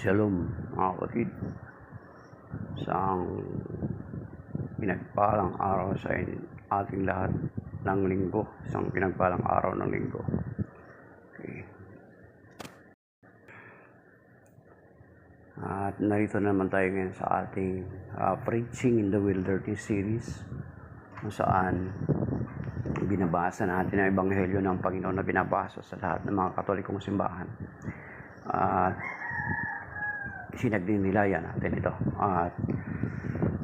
Shalom mga kapatid, isang pinagpalang araw sa ating lahat ng linggo, isang pinagpalang araw ng linggo. Okay. At narito naman tayo ngayon sa ating Preaching in the Wilderness series, kung saan binabasa natin ang Ebanghelyo ng Panginoon na binabasa sa lahat ng mga Katolikong simbahan. Sinagdinilayan natin ito at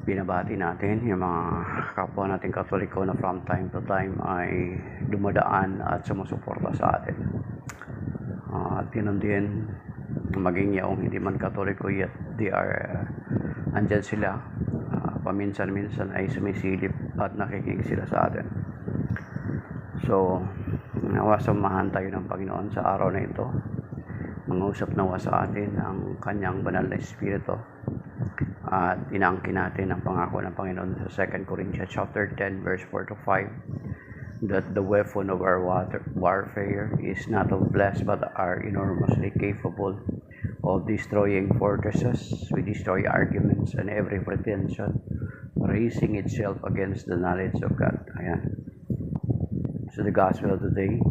binabati natin yung mga kapwa nating Katoliko na from time to time ay dumadaan at sumusuporta sa atin. At yun din, maging yaong hindi man Katoliko yet they are andyan sila, paminsan-minsan ay sumisilip at nakikinig sila sa atin. So nawasamahan tayo ng Panginoon sa araw na ito, mangusap nawa sa atin ang kanyang banal na Espiritu at inaangkin natin ang pangako ng Panginoon sa 2 Corinthians chapter 10 verse 4 to 5, that the weapon of our warfare is not of flesh but are enormously capable of destroying fortresses. We destroy arguments and every pretension raising itself against the knowledge of God. Ayan. So the gospel of today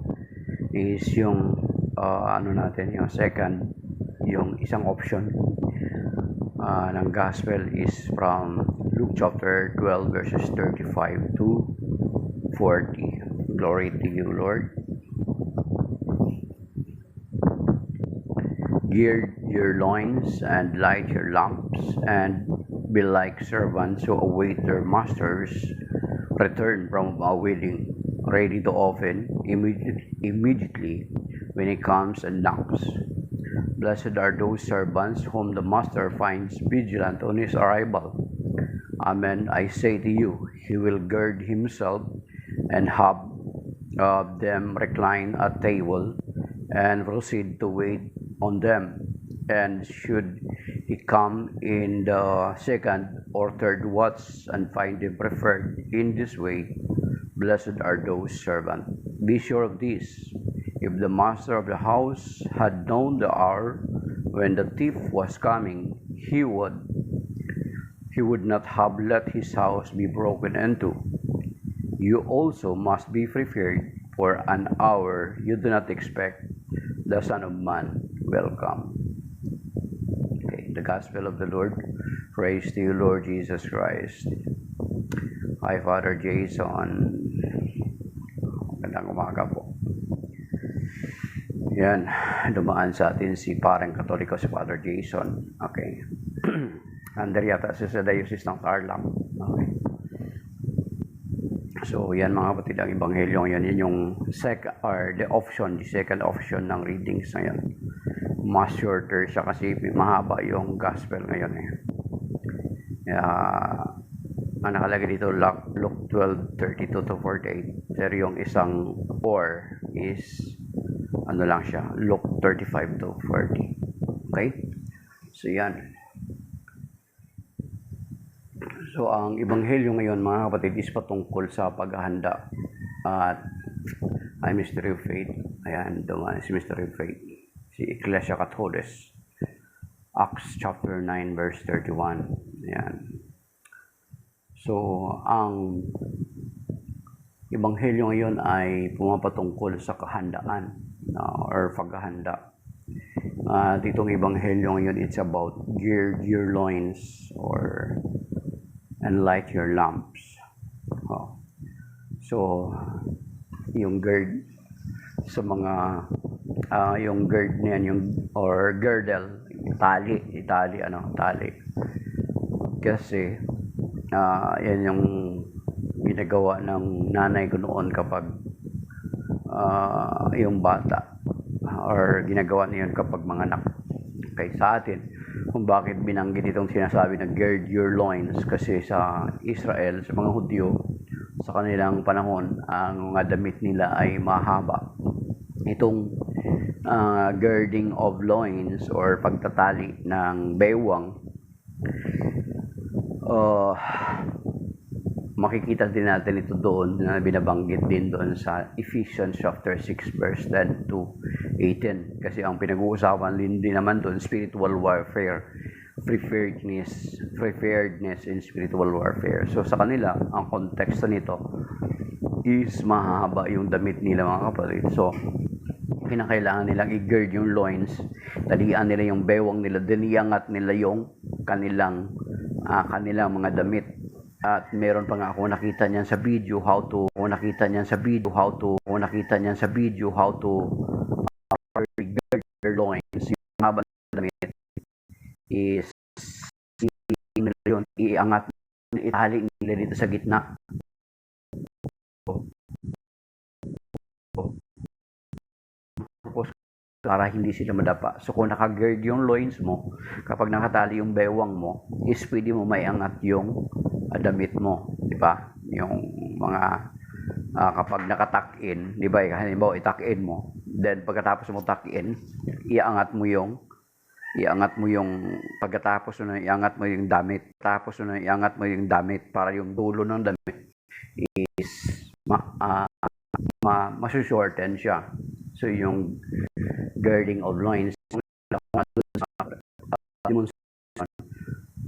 is yung yung second, yung isang option ng gospel is from Luke chapter 12 verses 35 to 40. Glory to you, Lord. Gird your loins and light your lamps, and be like servants who await their master's return from a wedding, ready to open immediately when he comes and knocks. Blessed are those servants whom the master finds vigilant on his arrival. Amen, I say to you, he will gird himself and have them recline at table and proceed to wait on them. And should he come in the second or third watch and find them preferred in this way, blessed are those servants. Be sure of this: if the master of the house had known the hour when the thief was coming, he would not have let his house be broken into. You also must be prepared, for an hour you do not expect the Son of Man will come. Okay, the Gospel of the Lord. Praise to you, Lord Jesus Christ. Hi, Father Jason. Magandang umaga po. Yan, dumaan sa atin si parang Katoliko, si Father Jason. Okay. Under yata sa Diocese ng Tarlac. Okay. So, yan mga kapatid, ang Ebanghelyo yan yung second option ng readings ngayon. Mas shorter siya kasi mahaba yung gospel ngayon eh. Ang nakalagay dito, Luke 12:32 to 48. Pero yung isang 4 is lang siya, Luke 35 to 40. Okay? So yan. So ang Ebanghelyo ngayon mga kapatid is patungkol sa paghahanda at ay Mystery of Faith. Ayan, dumaan si Mystery of Faith, si Ecclesia Catholicos, Acts chapter 9 verse 31. Ayan. So ang Ebanghelyo ngayon ay pumapatungkol sa kahandaan or paghahanda. Ditong Ebanghelyo ngayon, it's about gird your loins and light your lamps. So yung gird sa mga yung gird na yan, or girdle, tali kasi yan yung ginagawa ng nanay ko noon kapag yung bata, or ginagawa niyon kapag mga anak. Okay, sa atin, kung bakit binanggit itong sinasabi na gird your loins, kasi sa Israel, sa mga Hudyo, sa kanilang panahon, ang mga damit nila ay mahaba. Itong girding of loins or pagtatali ng bewang, makikita din natin ito doon na binabanggit din doon sa Ephesians chapter 6 verse 10 to 18. Kasi ang pinag-uusapan din naman doon, spiritual warfare, preparedness in spiritual warfare. So sa kanila, ang konteksto nito is mahaba yung damit nila, mga kapatid. So kinakailangan nilang i-gird yung loins, talian nila yung bewang nila, diniangat nila yung kanilang mga damit. At meron pa nga ako nakita niyan sa video how to gird your loins. Yung haba ng damit is yun, iangat, itali nila dito sa gitna. Para hindi sila madapa. So kung naka-gird yung loins mo, kapag nakatali yung bewang mo, is pwede mo maiangat yung damit mo, di ba? Yung mga kapag naka-tuck-in, di ba? Halimbawa, i-tuck-in mo. Then pagkatapos mo tuck-in, iangat mo yung pagkatapos mo iangat mo yung damit. Para yung dulo ng damit is masushorten siya. So yung girding of loins,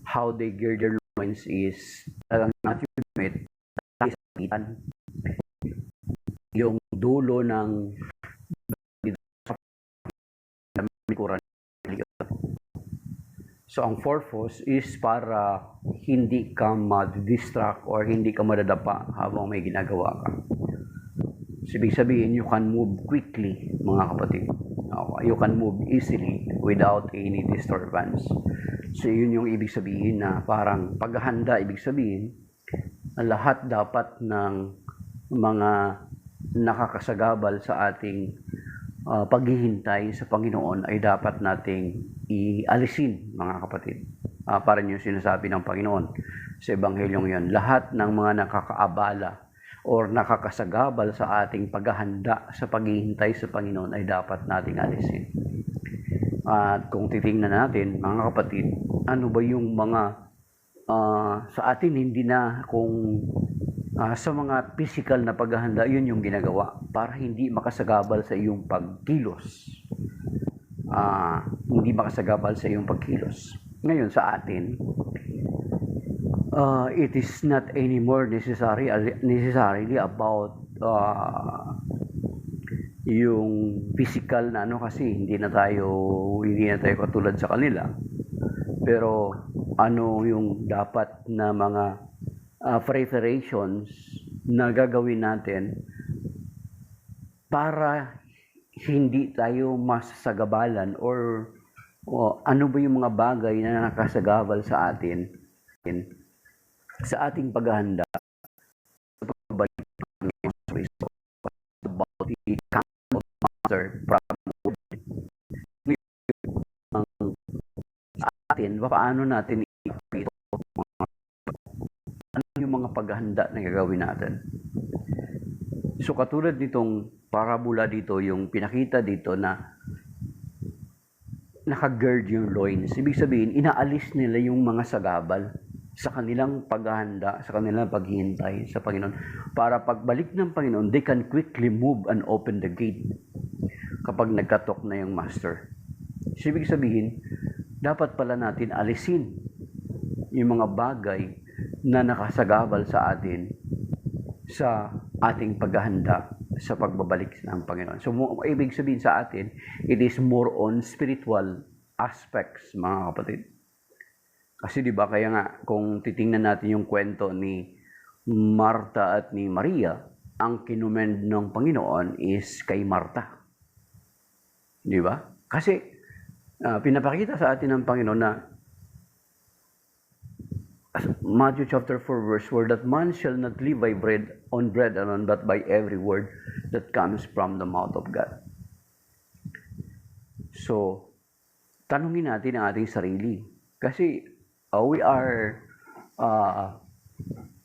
how they gird their loins is talagang natin yung dulo ng likuran. So ang purpose is para hindi ka ma-distract or hindi ka madadapa habang may ginagawa ka. So, ibig sabihin, you can move quickly, mga kapatid. You can move easily without any disturbance. So, yun yung ibig sabihin na parang paghahanda, ibig sabihin, lahat dapat ng mga nakakasagabal sa ating paghihintay sa Panginoon ay dapat nating ialisin, mga kapatid. Para yung sinasabi ng Panginoon sa Ebanghelyong yun. Lahat ng mga nakakaabala or nakakasagabal sa ating paghahanda sa paghihintay sa Panginoon ay dapat nating alisin. At kung titingnan natin, mga kapatid, ano ba yung mga sa atin hindi na kung sa mga physical na paghahanda, yun yung ginagawa para hindi makasagabal sa iyong pagkilos. Hindi makasagabal sa iyong pagkilos. Ngayon sa atin, it is not anymore necessarily about yung physical na kasi hindi na tayo katulad sa kanila. Pero ano yung dapat na mga preparations na gagawin natin para hindi tayo masasagabalan or ano ba yung mga bagay na nakasagabal sa atin sa ating paghahanda sa pagbalik ng Kristo about the coming of Master from sa atin, paano natin ito, ano yung mga paghahanda na gagawin natin. So katulad nitong parabola dito, yung pinakita dito na naka-gird yung loins. Ibig sabihin, inaalis nila yung mga sagabal sa kanilang paghahanda, sa kanilang paghihintay sa Panginoon. Para pagbalik ng Panginoon, they can quickly move and open the gate kapag nagkatok na yung master. So, ibig sabihin, dapat pala natin alisin yung mga bagay na nakasagabal sa atin sa ating paghahanda sa pagbabalik ng Panginoon. So, ibig sabihin sa atin, it is more on spiritual aspects, mga kapatid. Kasi di ba kaya nga kung titingnan natin yung kwento ni Marta at ni Maria, ang kinumend ng Panginoon is kay Marta. Di ba? Kasi pinapakita sa atin ng Panginoon na Matthew chapter 4 verse 4, that man shall not live by bread alone, but by every word that comes from the mouth of God. So, tanungin natin ang ating sarili. Kasi we are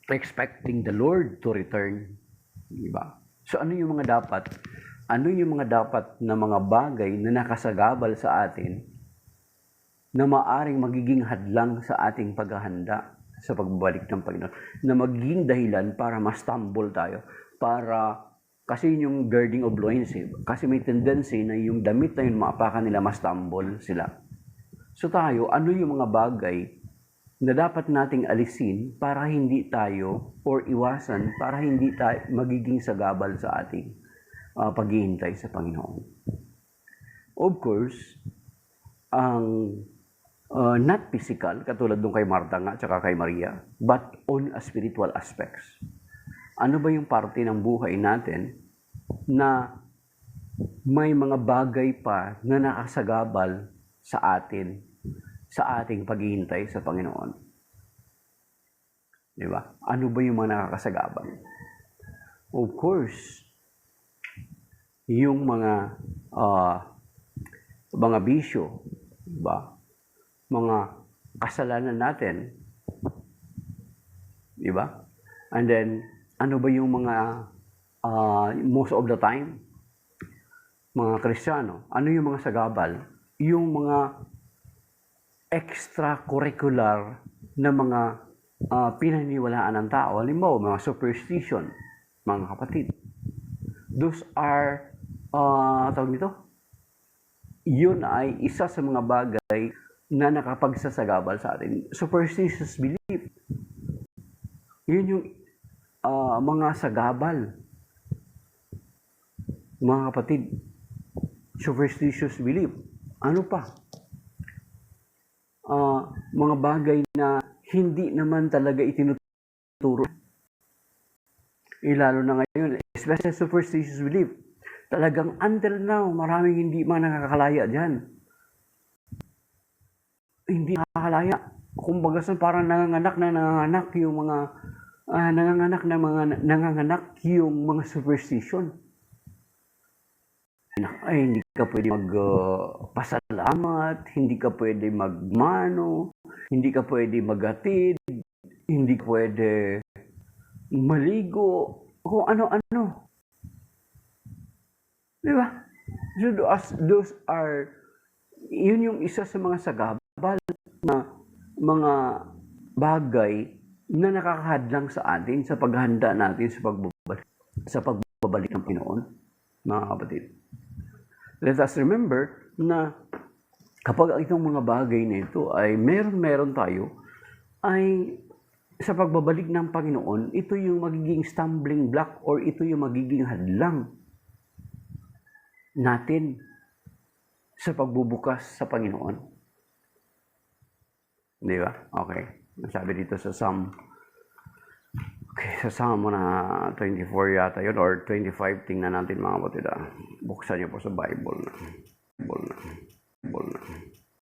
expecting the Lord to return. Diba? So ano yung mga dapat na mga bagay na nakasagabal sa atin na maaring magiging hadlang sa ating paghahanda sa pagbabalik ng Panginoon na magiging dahilan para ma-stumble tayo, kasi yung girding of loins kasi may tendency na yung damit na yun maapakan nila, ma-stumble sila. So tayo, ano yung mga bagay na dapat nating alisin para hindi tayo, or iwasan, para hindi tayo magiging sagabal sa ating paghihintay sa Panginoon. Of course, ang not physical, katulad nung kay Martha nga, tsaka kay Maria, but on a spiritual aspects. Ano ba yung parte ng buhay natin na may mga bagay pa na nakasagabal sa atin, sa ating paghihintay sa Panginoon? Di ba? Ano ba yung mga nakakasagabal? Of course, yung mga bisyo, diba? Mga kasalanan natin, diba? And then, ano ba yung mga most of the time, mga Kristiyano, ano yung mga sagabal? Yung mga extracurricular na mga pinaniniwalaan ng tao, halimbawa, mga superstition, mga kapatid. Those are, tawag nito, yun ay isa sa mga bagay na nakapagsasagabal sa atin. Superstitious belief. Yun yung mga sagabal. Mga kapatid, superstitious belief. Ano pa? Mga bagay na hindi naman talaga itinuturo. Lalo na ngayon, especially superstitious belief. Talagang until now, maraming hindi man nakakalaya dyan. Hindi nakakalaya. Kumbaga parang nanganganak yung mga nanganganak yung mga superstition. Ay, hindi ka pwede magpasalamat, hindi ka pwede magmano, hindi ka pwede maghatid, hindi ka pwede maligo, kung ano-ano. Di ba? So those are, yun yung isa sa mga sagabal na mga bagay na nakakahadlang sa atin sa paghanda natin sa pagbabalik ng Panginoon, mga kapatid. Let us remember na kapag itong mga bagay na ito ay meron tayo, ay sa pagbabalik ng Panginoon, ito yung magiging stumbling block or ito yung magiging hadlang natin sa pagbubukas sa Panginoon. Di ba? Okay. Sabi dito sa Psalm, sa Psalm na 24 yata yun, or 25, tingnan natin mga kapatid. Buksan niyo po sa Bible na.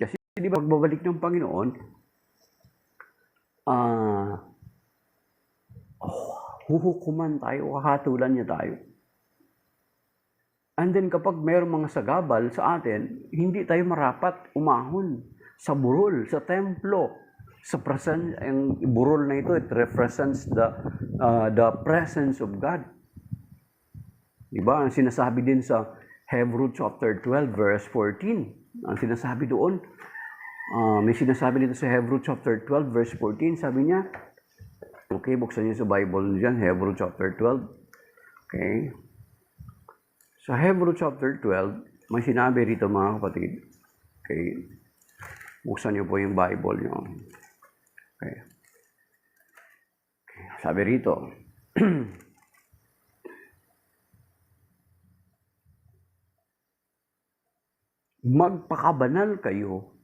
Kasi di ba, pagbabalik ng Panginoon, huhukuman tayo, kakatulan niya tayo. And then kapag mayroong mga sagabal sa atin, hindi tayo marapat umahon sa burol, sa templo, sa presence. Ang burol na ito, it represents the presence of God. Diba? Ang sinasabi din sa Hebrews chapter 12 verse 14. Ang sinasabi doon, may sinasabi dito sa Hebrews chapter 12 verse 14, sabi niya, okay, buksan niyo sa Bible diyan, Hebrews chapter 12. Okay. Sa Hebrews chapter 12, may sinabi rito mga kapatid. Okay. Buksan niyo po yung Bible niyo. Okay. Sabi rito, magpakabanal kayo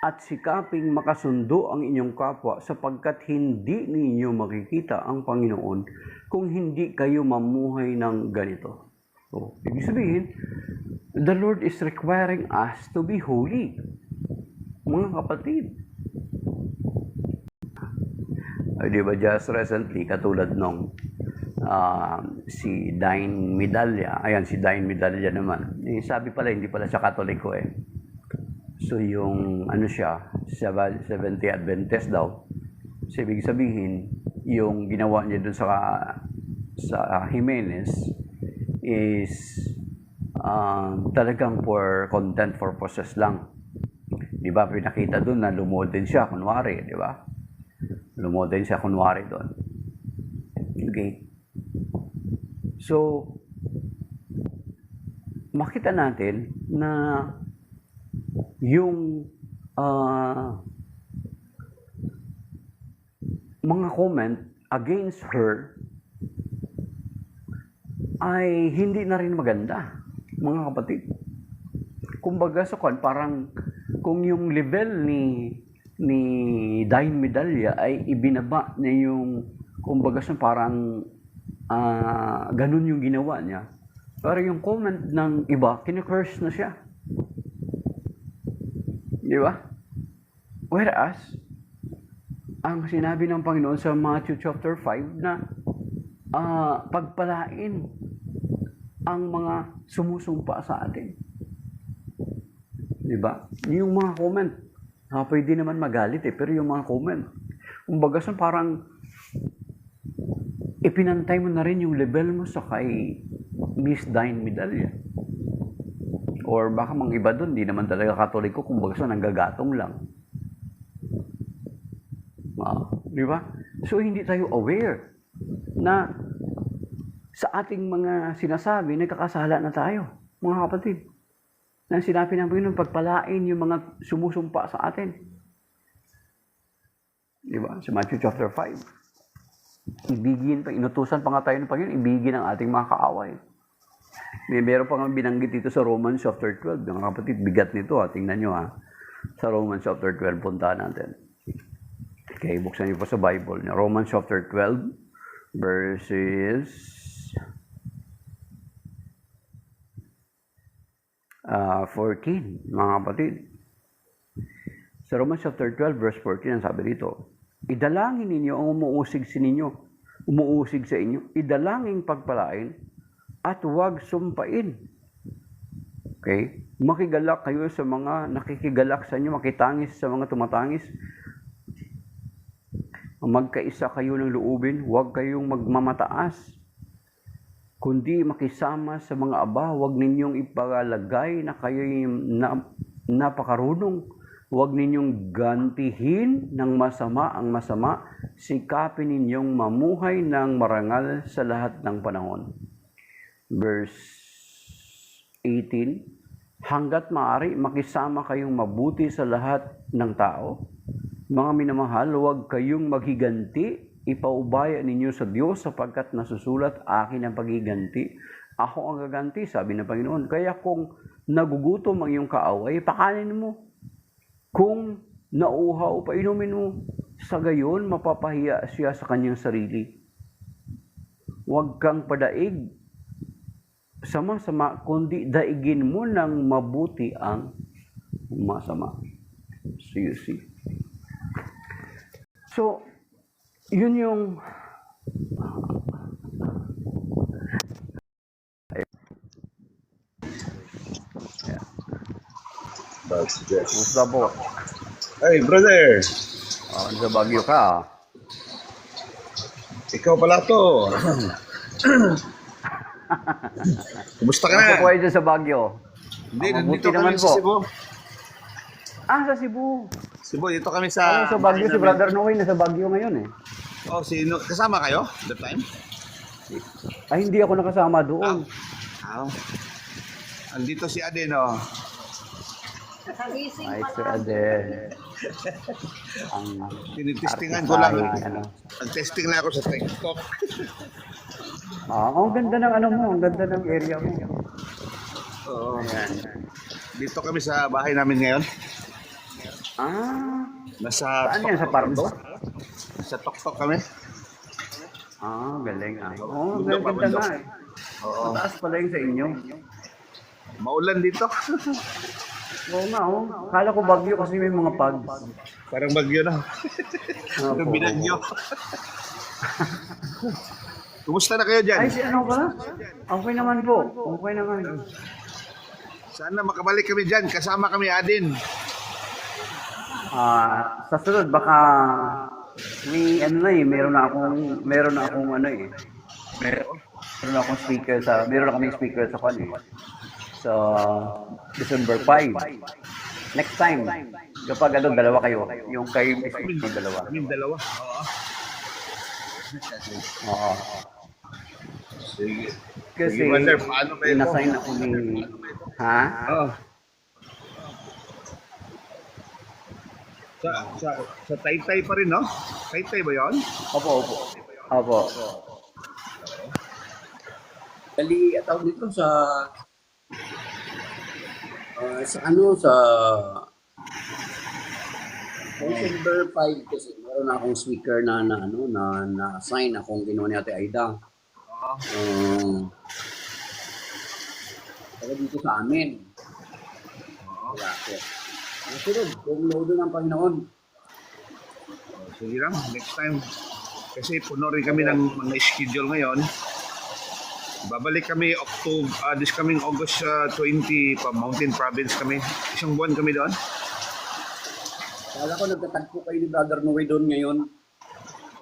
at sikaping makasundo ang inyong kapwa sapagkat hindi ninyo makikita ang Panginoon kung hindi kayo mamuhay ng ganito. So, ibig sabihin, the Lord is requiring us to be holy. Mga kapatid. Di ba, just recently, katulad nung si Dain Medalla, ayan, si Dain Medalla naman, sabi pala, hindi pala siya Katoliko eh. So, yung, siya, Seventh Adventist daw. So, ibig sabihin, yung ginawa niya dun sa Jimenez is talagang for content purposes lang. Di ba? Pinakita dun na lumuhod din siya, kunwari, di ba? Lumoden siya kunwari doon. Okay? So, makita natin na yung mga comment against her ay hindi na rin maganda, mga kapatid. Kumbaga sa parang kung yung level ni Dine Medalla ay ibinaba niya yung kumbaga sa parang ganun yung ginawa niya. Pero yung comment ng iba, kine-curse na siya. Di ba? Whereas, ang sinabi ng Panginoon sa Matthew chapter 5 na pagpalain ang mga sumusumpa sa atin. Di ba? Yung mga comment, pwede naman magalit pero yung mga comment, kumbaga sa parang ipinantay mo na rin yung level mo sa kay Miss Dine Medalla. Or baka mga iba doon, di naman talaga Katoliko, kumbaga sa nanggagatong lang. Di ba? So hindi tayo aware na sa ating mga sinasabi, nagkakasala na tayo, mga kapatid. Na sinabi ng Panginoon, pagpalain yung mga sumusumpa sa atin. Di ba? Sa Matthew chapter 5. Ibigin pa, inutusan pa nga tayo ng Panginoon, ibigin ang ating mga kaaway. Meron pa nga binanggit dito sa Romans chapter 12. Mga kapatid, bigat nito. Tingnan nyo sa Romans chapter 12, puntahan natin. Okay, buksan nyo po sa Bible. Romans chapter 12, verses 14, mga kapatid. Sa Romans chapter 12, verse 14, ang sabi dito, idalangin ninyo ang umuusig sa inyo, idalangin pagpalain, at huwag sumpain. Okay? Makigalak kayo sa mga nakikigalak sa inyo, makitangis sa mga tumatangis. Magkaisa kayo ng loobin, huwag kayong magmamataas, kundi makisama sa mga aba, huwag ninyong ipagalagay na kayo'y napakarunong, huwag ninyong gantihin ng masama ang masama, sikapin ninyong mamuhay ng marangal sa lahat ng panahon. Verse 18, hanggat maaari makisama kayong mabuti sa lahat ng tao. Mga minamahal, huwag kayong maghiganti, ipaubaya ninyo sa Diyos sapagkat nasusulat, akin ang paghiganti. Ako ang gaganti, sabi ng Panginoon. Kaya kung nagugutom ang iyong kaaway, pakanin mo. Kung nauuhaw, painumin mo. Sa gayon, mapapahiya siya sa kanyang sarili. Huwag kang padaig sama-sama, kundi daigin mo ng mabuti ang masama. So you see. So, yun yung Musta po? Hey, brother! Sa Baguio ka. Ikaw pala to. Kumusta ka Ano na? po kayo dyan sa Baguio? Hindi, Mabuti nandito kami naman sa po. Cebu. Sa Cebu. Cebu, dito kami Sa Baguio, si Brother Noe nasa Baguio ngayon eh. Oh, kasama kayo that time? Ay, hindi ako nakasama doon. Andito si Aden, oh. Ay, Sir Adel. Ang Tinitestingan ko lang. ano. Nag-testing lang ako sa TikTok. Ang ganda ng ano mo, ang ganda ng area mo. Oo. Ayan. Dito kami sa bahay namin ngayon. Nasa Saan yan? Sa Pardo? Sa Toktok kami. Galing Bundok pa, ganda bundok. nga eh. Oo. Mataas pala yung sa inyo. Maulan dito. Oo nga, Kala ko Baguio kasi may mga pags. Parang bagyo na. Opo. Binagyo. Kumusta na kayo dyan? Ay, si ano ba? Okay naman po. Okay naman. Sana makabalik kami dyan. Kasama kami, Adin. Sa sunod, baka may ano na eh, meron na akong ano eh. Meron akong speaker meron na kaming speaker sa December 5. Next time, Kapag ano, dalawa kayo. Yung kayo mismo, Kaming, yung dalawa. kaming dalawa. Oo. Oo. Sige. Sige, Kasi, brother, paano ba ito? inassign ako ni... Ha? Oo. Sa, sa, sa Taytay pa rin, no? Taytay ba yon? Opo, opo. Opo. Dali, tawag dito sa ano, sa December 5 kasi meron akong speaker na assign akong ginawa ni Ate Aida. Oo. Taga dito sa amin. Oo. Wala ko. Nasunod, kung lodo ng Panginoon. Sige lang, next time. Kasi puno rin kami ng mga schedule ngayon. Babalik kami this coming August 20 pa Mountain Province kami. Isang buwan kami doon. Kala ko nagtatagpo kayo ni Brother Noe doon ngayon.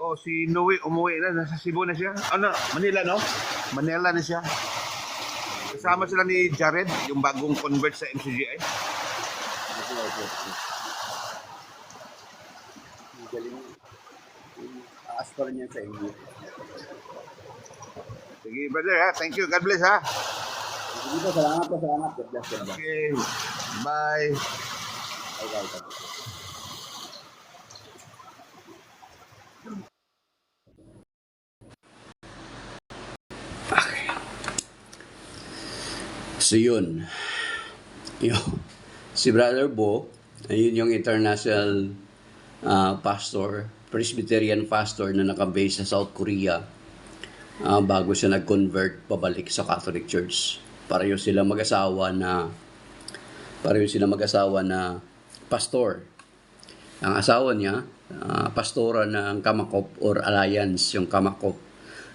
Oh, si Noe umuwi na, nasa Cebu na siya. Ano, Manila, no? Manila na siya. Kasama sila ni Jared, yung bagong convert sa MCGI. Galing. Aas pa rin yan sa inyo. Sige, brother, ha? Thank you. God bless, ha? Sige po, salamat po, salamat. God bless you. Okay. Bye. Bye. So yun. Si Brother Bo, ayun yung international pastor, Presbyterian pastor na nakabase sa South Korea bago siya nag-convert pabalik sa Catholic Church. Pareho sila mag-asawa na pastor. Ang asawa niya, pastora ng Kamakop or Alliance, yung Kamakop.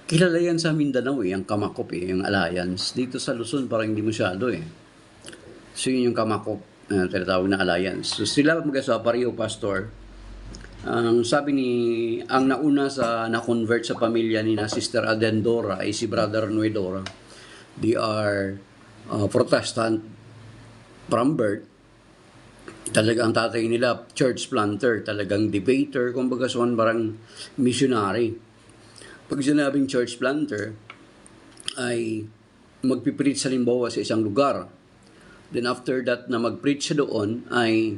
Kilala yan sa Mindanao ang Kamakop yung Alliance. Dito sa Luzon parang hindi masyado So yun yung Kamakop, tinatawag na Alliance. So sila mag-asawa, pareho pastor. Ang nauna na-convert sa pamilya ni na Sister Adendora ay si Brother Nuedora. They are Protestant from birth. Talaga ang tatay nila, church planter, talagang debater, kumbaga parang missionary. Pag sinabing church planter, ay magpipreach sa limbawa sa isang lugar. Then after that na mag-preach siya doon, ay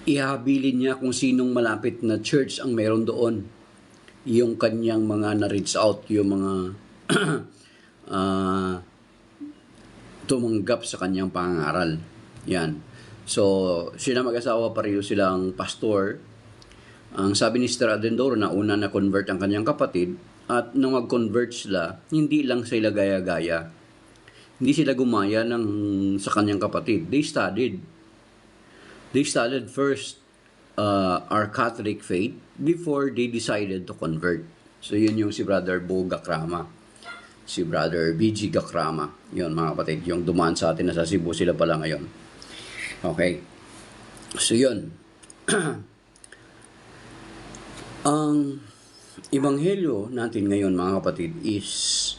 ihabilin niya kung sinong malapit na church ang meron doon. Yung kanyang mga na-reach out, yung mga tumanggap sa kanyang pangaral. Yan. So, sila mag-asawa pareho silang pastor. Ang sabi ni Sister Adendoro na una na convert ang kanyang kapatid, at nung mag-convert sila, hindi lang sila gaya-gaya. Hindi sila gumaya sa kanyang kapatid. They studied first our Catholic faith before they decided to convert. So, yun yung si Brother Bo Gakrama. Si Brother BG Gakrama. Yun mga kapatid, yung dumaan sa atin na sa Cebu sila pala ngayon. Okay. So, yun. Ang ebanghelyo natin ngayon, mga kapatid, is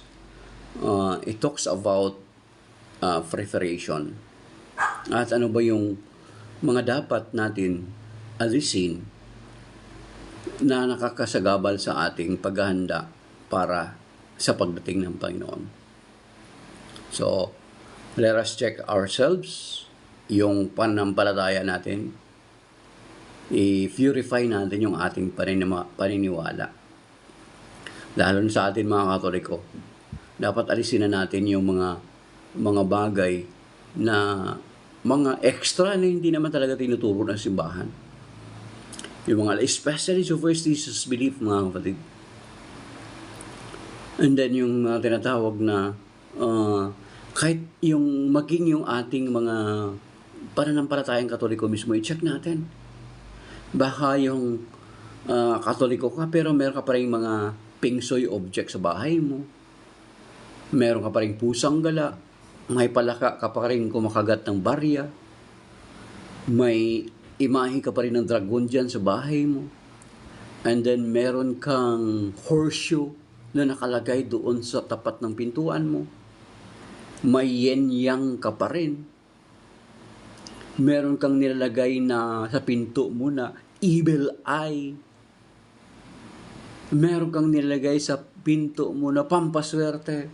it talks about preparation. At ano ba yung mga dapat natin alisin na nakakasagabal sa ating paghahanda para sa pagdating ng Panginoon. So, let us check ourselves, yung pananampalataya natin, i-purify natin yung ating paniniwala. Lalo sa atin mga Katoliko, dapat alisin na natin yung mga bagay na mga extra na hindi naman talaga tinuturo ng simbahan. Yung mga, especially sa First Jesus belief, mga kapatid. And then yung tinatawag na kahit yung maging yung ating mga pananampalatayang Katoliko mismo, i-check natin. Baka yung Katoliko ka pero meron ka pa rin mga pingsoy object sa bahay mo. Meron ka pa rin pusang gala. May palaka ka pa rin kumakagat ng barya. May imahe ka pa rin ng dragon dyan sa bahay mo. And then meron kang horseshoe na nakalagay doon sa tapat ng pintuan mo. May yen-yang ka pa rin. Meron kang nilalagay na sa pinto mo na evil eye. Meron kang nilalagay sa pinto mo na pampaswerte.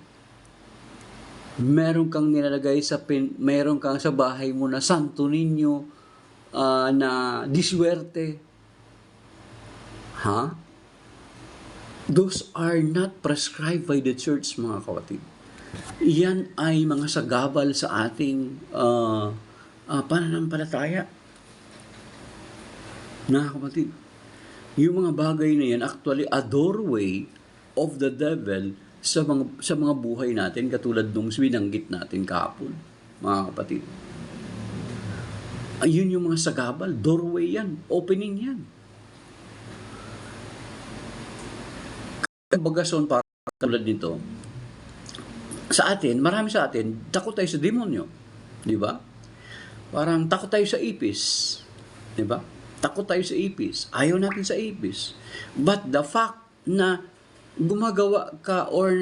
Meron kang nilalagay meron kang sa bahay mo na Santo Niño na diswerte. Ha? Those are not prescribed by the church, mga kapatid. Yan ay mga sagabal sa ating pananampalataya. Mga kapatid, yung mga bagay na yan actually a doorway of the devil sa mga buhay natin, katulad nung binanggit natin kahapon, mga kapatid. Ayun yung mga sagabal, doorway yan, opening yan. Bagason para tulad nito, marami sa atin, takot tayo sa demonyo. Di ba? Parang takot tayo sa ipis. Di ba? Takot tayo sa ipis. Ayaw natin sa ipis. But the fact na gumagawa ka or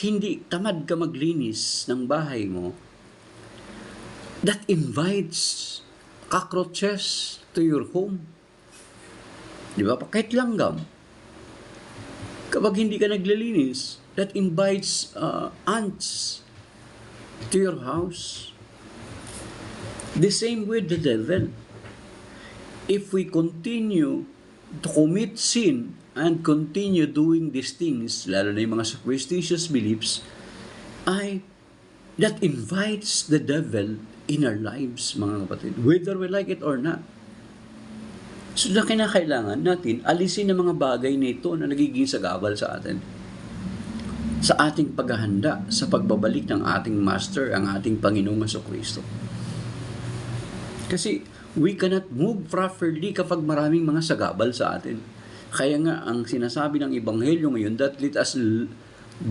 hindi tamad ka maglinis ng bahay mo, that invites cockroaches to your home. Di ba? Kahit langgam. Kapag hindi ka naglilinis, that invites ants to your house. The same with the devil. If we continue to commit sin and continue doing these things, lalo na yung mga superstitious beliefs, that invites the devil in our lives, mga kapatid, whether we like it or not. So na kinakailangan natin alisin ang mga bagay na ito na nagiging sagabal sa atin, sa ating paghahanda sa pagbabalik ng ating Master, ang ating Panginoong Jesucristo. Kasi we cannot move properly kapag maraming mga sagabal sa atin. Kaya nga ang sinasabi ng Ebanghelyo ngayon, that let us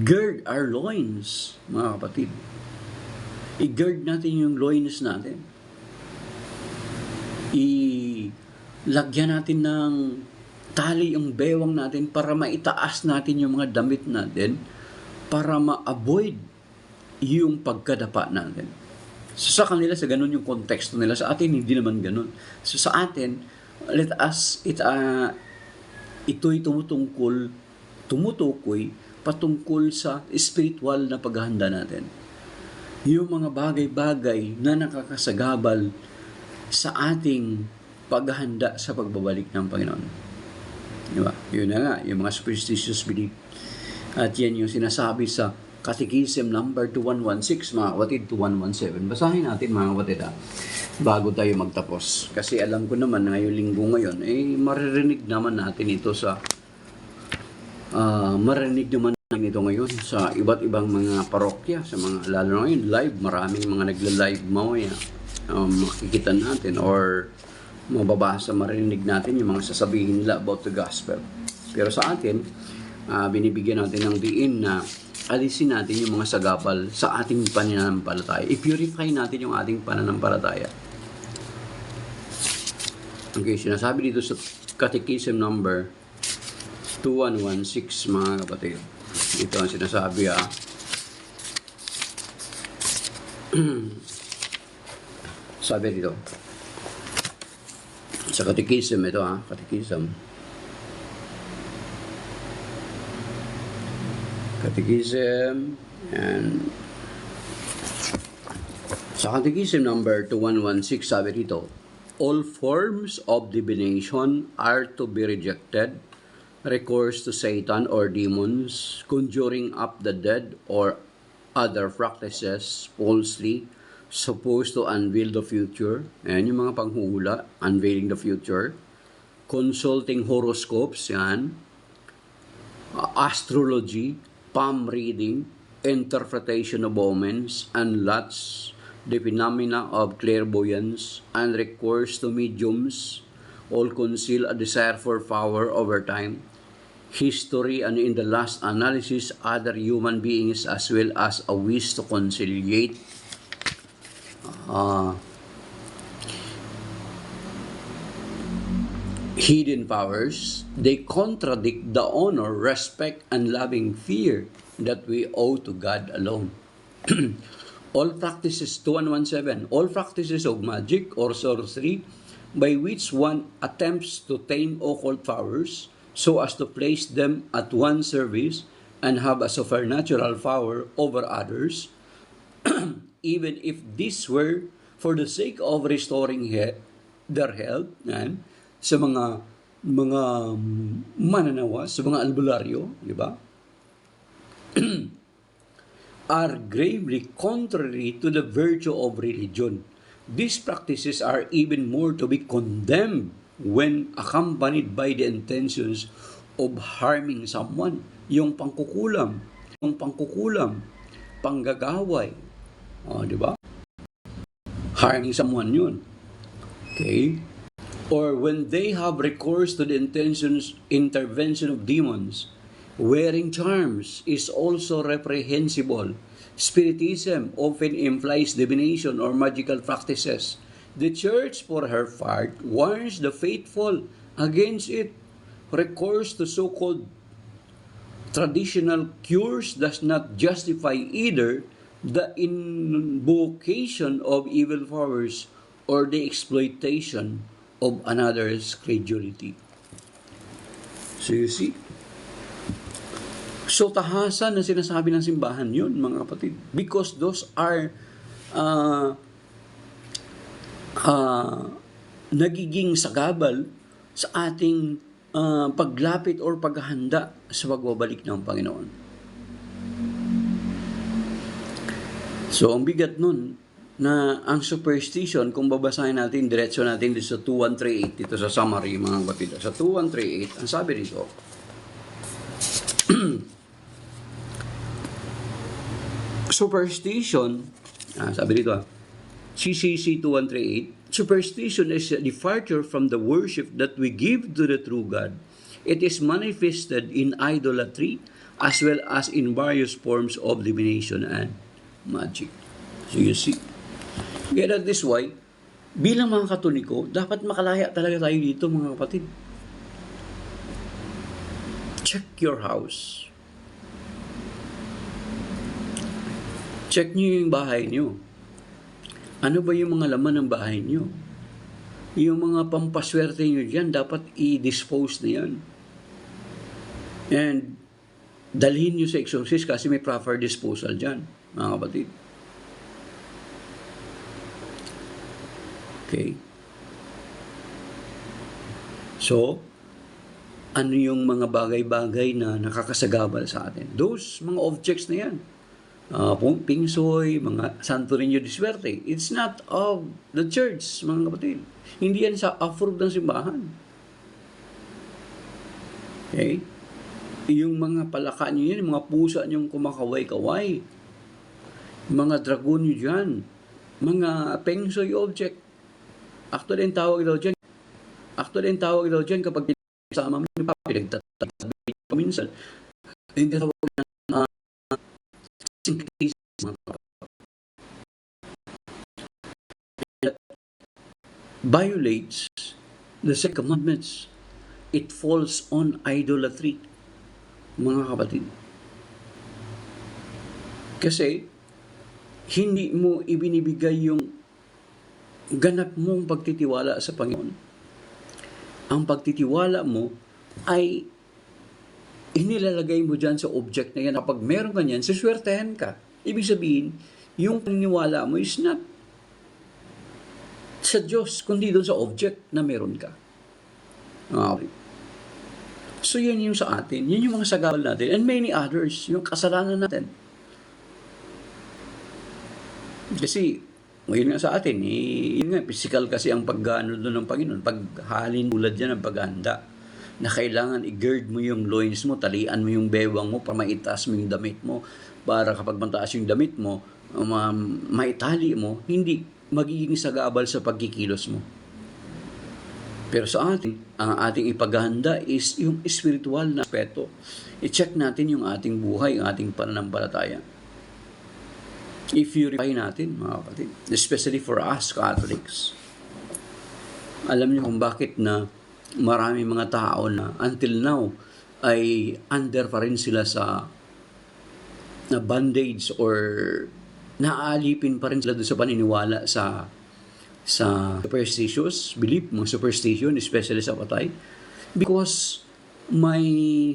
gird our loins, mga kapatid. I-gird natin yung loins natin. Lagyan natin ng tali yung bewang natin para maitaas natin yung mga damit natin para ma-avoid yung pagkadapa natin. So sa kanila, sa ganun yung konteksto nila. Sa atin, hindi naman ganun. So sa atin, ito'y tumutukoy patungkol sa spiritual na paghahanda natin. Yung mga bagay-bagay na nakakasagabal sa ating paghahanda sa pagbabalik ng Panginoon. Diba? Yun na nga, yung mga superstitious belief. At yan yung sinasabi sa Catechism number 2116, mga kapatid, 2117. Basahin natin, mga kapatid, bago tayo magtapos. Kasi alam ko naman na ngayong linggo ngayon, maririnig naman natin ito maririnig naman natin ito ngayon sa iba't ibang mga parokya, sa mga, lalo na ngayon, live, maraming mga nagla-live mamaya. Makikita natin or mababasa, marinig natin yung mga sasabihin nila about the gospel. Pero sa atin, binibigyan natin ng diin na alisin natin yung mga sagabal sa ating pananampalataya. I-purify natin yung ating pananampalataya. Okay, sinasabi dito sa Catechism number 2116, mga kapatid. Ito ang sinasabi, sabi dito. Sa Catechism ito, Catechism. And sa Catechism number 2116, sabi dito, all forms of divination are to be rejected, recourse to Satan or demons, conjuring up the dead or other practices falsely supposed to unveil the future. Ayan yung mga panghuhula, unveiling the future. Consulting horoscopes, yan. Astrology, palm reading, interpretation of omens, and lots, the phenomena of clairvoyance, and recourse to mediums, all conceal a desire for power over time, history, and in the last analysis, other human beings as well as a wish to conciliate hidden powers. They contradict the honor, respect, and loving fear that we owe to God alone. All practices, 2117, all practices of magic or sorcery by which one attempts to tame occult powers so as to place them at one's service and have a supernatural power over others, even if this were for the sake of restoring their health, yan, sa mga mananawa, sa mga albularyo, di ba? Are gravely contrary to the virtue of religion. These practices are even more to be condemned when accompanied by the intentions of harming someone. Yung pangkukulam, panggagaway, di ba? Harming someone yun. Okay? Or when they have recourse to the intervention of demons. Wearing charms is also reprehensible. Spiritism often implies divination or magical practices. The Church, for her part, warns the faithful against it. Recourse to so-called traditional cures does not justify either the invocation of evil powers or the exploitation of another's credulity. So you see, so tahasan na sinasabi ng simbahan yun, mga kapatid. Because those are nagiging sagabal sa ating paglapit or paghahanda sa pagbabalik ng Panginoon. So, ang bigat nun, na ang superstition, kung babasahin natin, diretso natin dito sa 2138, dito sa summary, mga kapatid. Sa 2138, ang sabi dito, superstition, sabi dito, CCC 2138, superstition is a departure from the worship that we give to the true God. It is manifested in idolatry as well as in various forms of divination and magic. So you see, kaya that is why, bilang mga Katoliko, dapat makalaya talaga tayo dito, mga kapatid. Check your house. Check nyo yung bahay nyo. Ano ba yung mga laman ng bahay nyo? Yung mga pampaswerte nyo dyan, dapat i-dispose na yan. And dalhin nyo sa exorcist kasi may proper disposal dyan, mga kapatid. Okay? So, ano yung mga bagay-bagay na nakakasagabal sa atin? Those mga objects na yan. Pingsoy, mga Santo Niño de Suerte. It's not of the church, mga kapatid. Hindi yan sa approved ng simbahan. Okay? Yung mga palaka nyo yan, mga pusa nyong kumakaway-kaway, mga dragon nyo dyan, mga pingsoy object. Actually, ang tawag daw dyan kapag pinasama mo yung pinagtatabi ko minsan. Yung tawag violates the second commandments. It falls on idolatry, mga kapatid. Kasi hindi mo ibinibigay yung ganap mong pagtitiwala sa Panginoon. Ang pagtitiwala mo ay inilalagay mo dyan sa object na yan. Kapag meron ka yan, siswertehan ka. Ibig sabihin, yung paniniwala mo is not sa Diyos, kundi doon sa object na meron ka. Okay. So, yan yung sa atin. Yan yung mga sagabal natin. And many others, yung kasalanan natin. Kasi, ngayon nga sa atin, yun nga, physical kasi ang pag-ano doon ng Panginoon. Paghalin tulad yan ang paghahanda. Na kailangan i-gird mo yung loins mo, talian mo yung bewang mo para maitaas mo yung damit mo. Para kapag mataas yung damit mo, maitali mo, hindi magiging sagabal sa pagkikilos mo. Pero sa atin, ang ating ipaghahanda is yung spiritual na aspeto. I-check natin yung ating buhay, ang ating pananampalataya. I-purify natin, mga kapatid. Especially for us, Catholics. Alam niyo kung bakit na marami mga tao na until now ay under pa rin sila sa na bondage or naaalipin pa rin sila doon sa paniniwala sa superstitious belief, mga superstition, especially sa patay, because may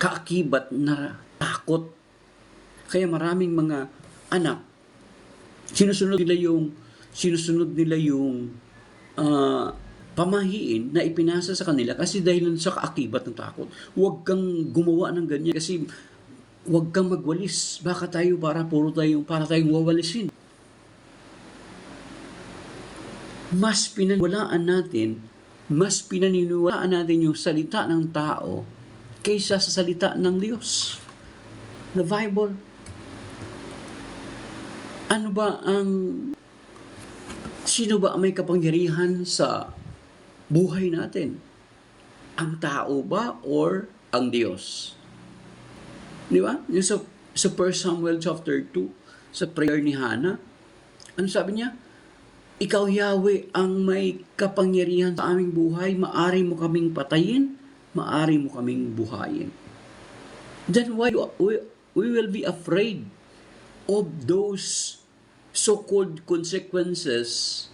kaakibat na takot. Kaya maraming mga anak, sinusunod nila yung pamahiin na ipinasa sa kanila kasi dahil sa kaakibat ng takot. Huwag kang gumawa ng ganyan kasi huwag kang magwalis. Baka para tayong wawalisin. Mas pinaniniwalaan natin yung salita ng tao kaysa sa salita ng Diyos. The Bible. Sino ba ang may kapangyarihan sa buhay natin? Ang tao ba or ang Diyos? Di ba? Yung sa 1 Samuel chapter 2, sa prayer ni Hannah, ano sabi niya? Ikaw, Yahweh, ang may kapangyarihan sa aming buhay, maari mo kaming patayin, maari mo kaming buhayin. Then why we will be afraid of those so-called consequences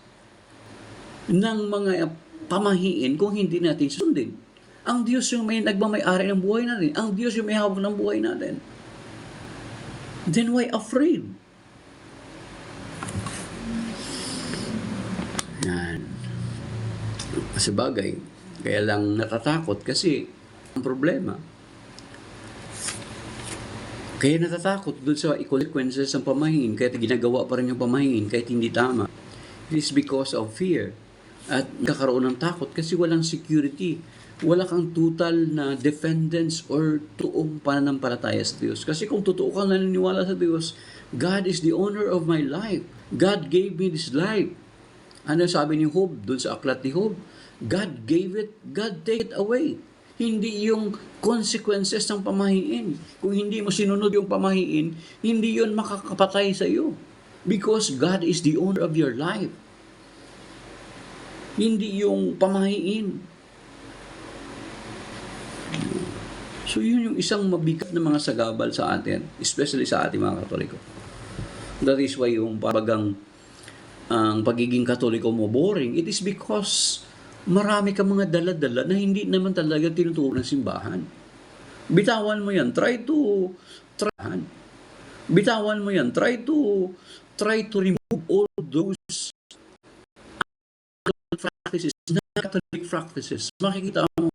ng mga pamahiin kung hindi natin sundin? Ang Diyos yung may nagmamay-ari ng buhay natin. Ang Diyos yung may hawak ng buhay natin. Then why afraid? Yan. Sa bagay, kaya lang natatakot kasi ang problema. Kaya natatakot doon sa consequences ng pamahiin, kaya ginagawa pa rin yung pamahiin kahit hindi tama. It is because of fear. At kakaroon ng takot kasi walang security. Wala kang total na dependence or totoong pananampalataya sa Diyos. Kasi kung totoo kang naniniwala sa Diyos, God is the owner of my life. God gave me this life. Ano sabi ni Job doon sa aklat ni Job? God gave it, God take it away. Hindi yung consequences ng pamahiin. Kung hindi mo sinunod yung pamahiin, hindi yun makakapatay sa iyo. Because God is the owner of your life. Hindi yung pamahiin. So yun yung isang mabigat na mga sagabal sa atin, especially sa ating mga Katoliko. That is why yung parang ang pagiging Katoliko mo boring, it is because marami ka mga dala-dala na hindi naman talaga tinuturo ng simbahan. Bitawan mo yan. Bitawan mo yan. Try to remove all those practices, non-Catholic practices. Makikita mo,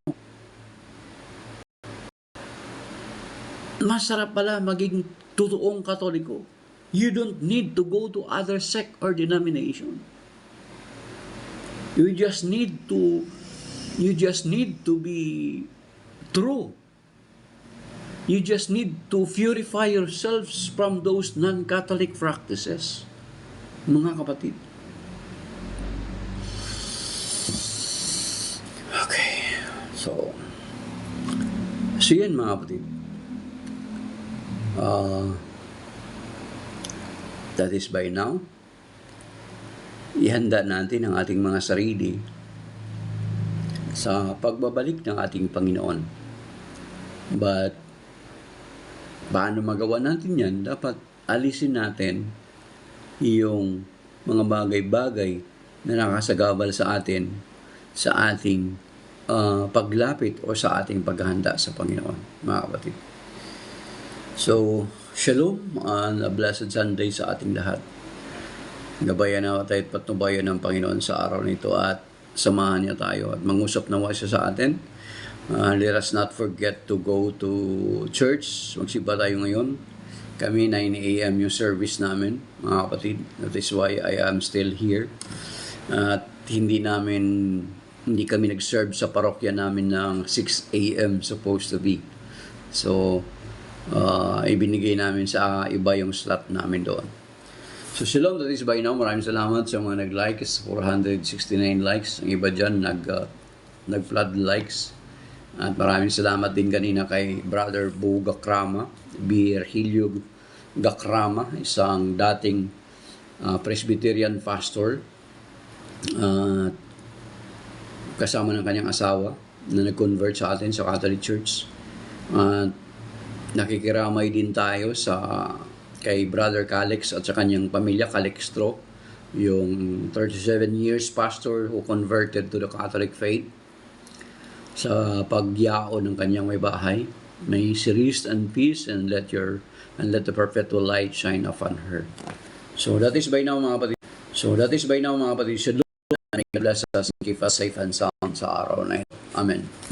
masarap pala maging totoong Katoliko. You don't need to go to other sect or denomination. You just need to be true. You just need to purify yourselves from those non-Catholic practices. Mga kapatid. Okay. So yan mga kapatid. That is by now. Ihanda natin ang ating mga sarili sa pagbabalik ng ating Panginoon. But, paano magawa natin yan? Dapat alisin natin yung mga bagay-bagay na nakasagabal sa atin sa ating paglapit o sa ating paghahanda sa Panginoon, mga kapatid. So, Shalom and a blessed Sunday sa ating lahat. Gabayan na tayo at patnubayan ng Panginoon sa araw nito at samahan niya tayo at mangusap nawa siya sa atin. Let us not forget to go to church. Magsimba tayo ngayon. Kami 9 a.m. yung service namin, mga kapatid. That is why I am still here. At hindi kami nag-serve sa parokya namin ng 6 a.m. supposed to be. So, ibinigay namin sa iba yung slot namin doon. So, shalom, that is by now. Maraming salamat sa mga nag-like. 469 likes. Ang iba dyan, nag-flood likes. At maraming salamat din kanina kay Brother Bo Gakrama, Virgilio Gakrama, isang dating Presbyterian pastor. Kasama ng kanyang asawa na nag-convert sa atin sa Catholic Church. Nakikiramay din tayo sa kay Brother Calix at sa kanyang pamilya, Calixtro, yung 37 years pastor who converted to the Catholic faith, sa pagyao ng kanyang may bahay. May she rest and peace, and let the perpetual light shine upon her. So that is by now mga kapatid. Should Lord bless us and keep us safe and sound sa araw na ito. Amen.